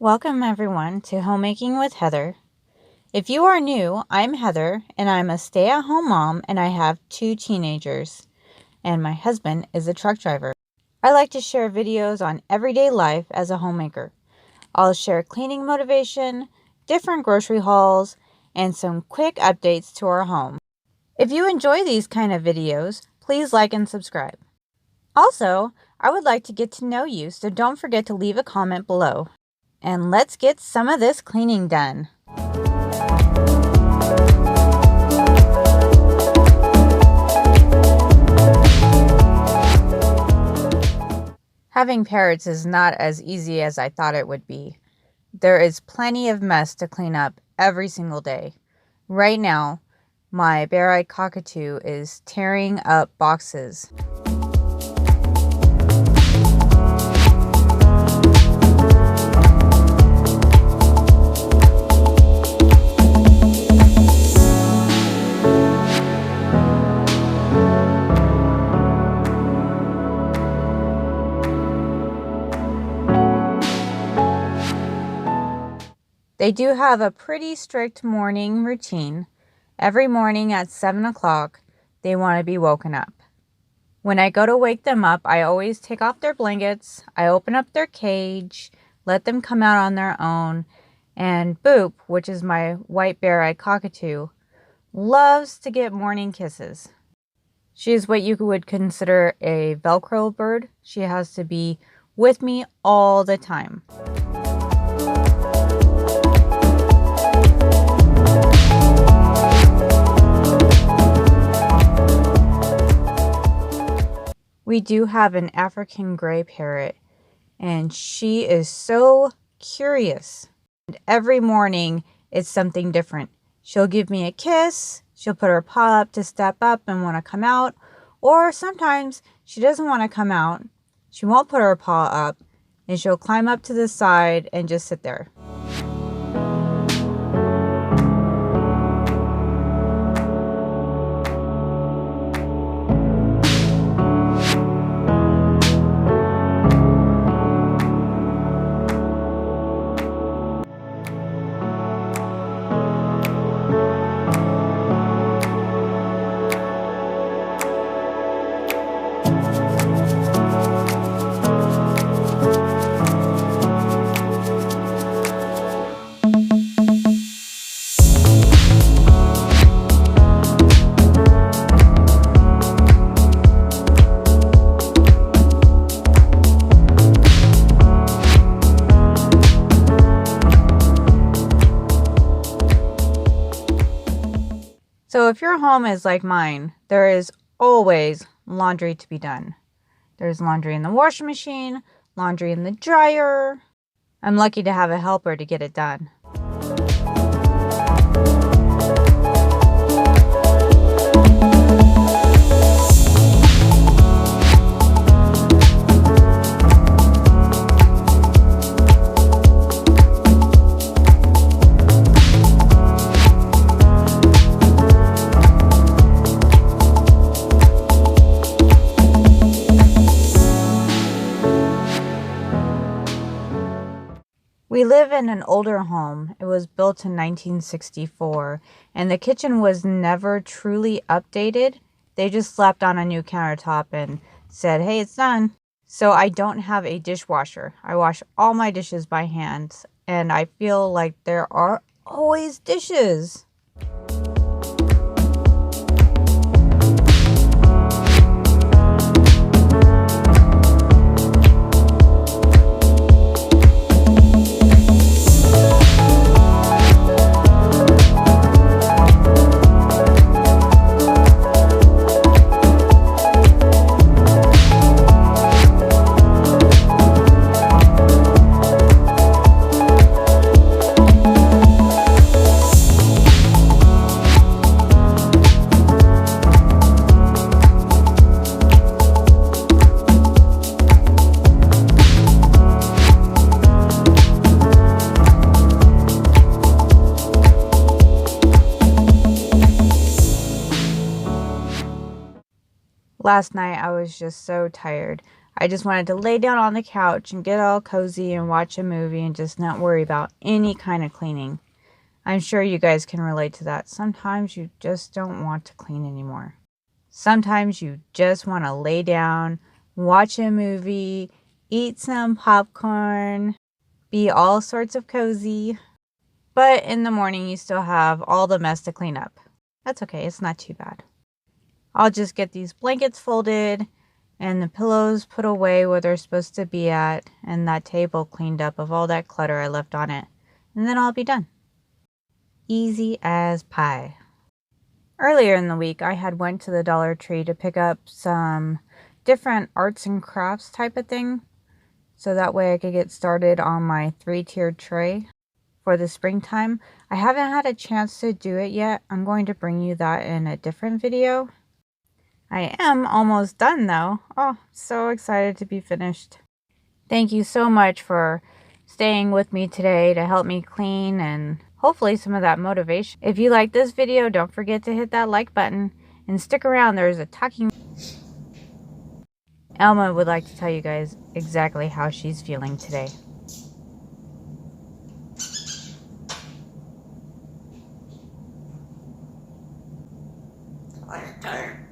Welcome everyone to Homemaking with Heather. If you are new, I'm Heather and I'm a stay-at-home mom and I have 2 teenagers and my husband is a truck driver. I like to share videos on everyday life as a homemaker. I'll share cleaning motivation, different grocery hauls, and some quick updates to our home. If you enjoy these kind of videos, please like and subscribe. Also, I would like to get to know you, so don't forget to leave a comment below. And let's get some of this cleaning done. Having parrots is not as easy as I thought it would be. There is plenty of mess to clean up every single day. Right now, my bare-eyed cockatoo is tearing up boxes. They do have a pretty strict morning routine. Every morning at 7 o'clock, they want to be woken up. When I go to wake them up, I always take off their blankets, I open up their cage, let them come out on their own, and Boop, which is my white bare-eyed cockatoo, loves to get morning kisses. She is what you would consider a Velcro bird. She has to be with me all the time. We do have an African gray parrot, and she is so curious. And every morning, it's something different. She'll give me a kiss, she'll put her paw up to step up and want to come out, or sometimes she doesn't want to come out. She won't put her paw up, and she'll climb up to the side and just sit there. So if your home is like mine, there is always laundry to be done. There's laundry in the washing machine, laundry in the dryer. I'm lucky to have a helper to get it done. We live in an older home. It was built in 1964, and the kitchen was never truly updated. They just slapped on a new countertop and said, hey, it's done. So I don't have a dishwasher. I wash all my dishes by hand, and I feel like there are always dishes. Last night I was just so tired. I just wanted to lay down on the couch and get all cozy and watch a movie and just not worry about any kind of cleaning. I'm sure you guys can relate to that. Sometimes you just don't want to clean anymore. Sometimes you just want to lay down, watch a movie, eat some popcorn, be all sorts of cozy. But in the morning, you still have all the mess to clean up. That's okay. It's not too bad. I'll just get these blankets folded and the pillows put away where they're supposed to be at, and that table cleaned up of all that clutter I left on it. And then I'll be done. Easy as pie. Earlier in the week, I had went to the Dollar Tree to pick up some different arts and crafts type of thing, so that way I could get started on my 3-tiered tray for the springtime. I haven't had a chance to do it yet. I'm going to bring you that in a different video. I am almost done though. Oh, so excited to be finished. Thank you so much for staying with me today to help me clean and hopefully some of that motivation. If you like this video, don't forget to hit that like button and stick around. There's a talking... Elma would like to tell you guys exactly how she's feeling today. I'm tired.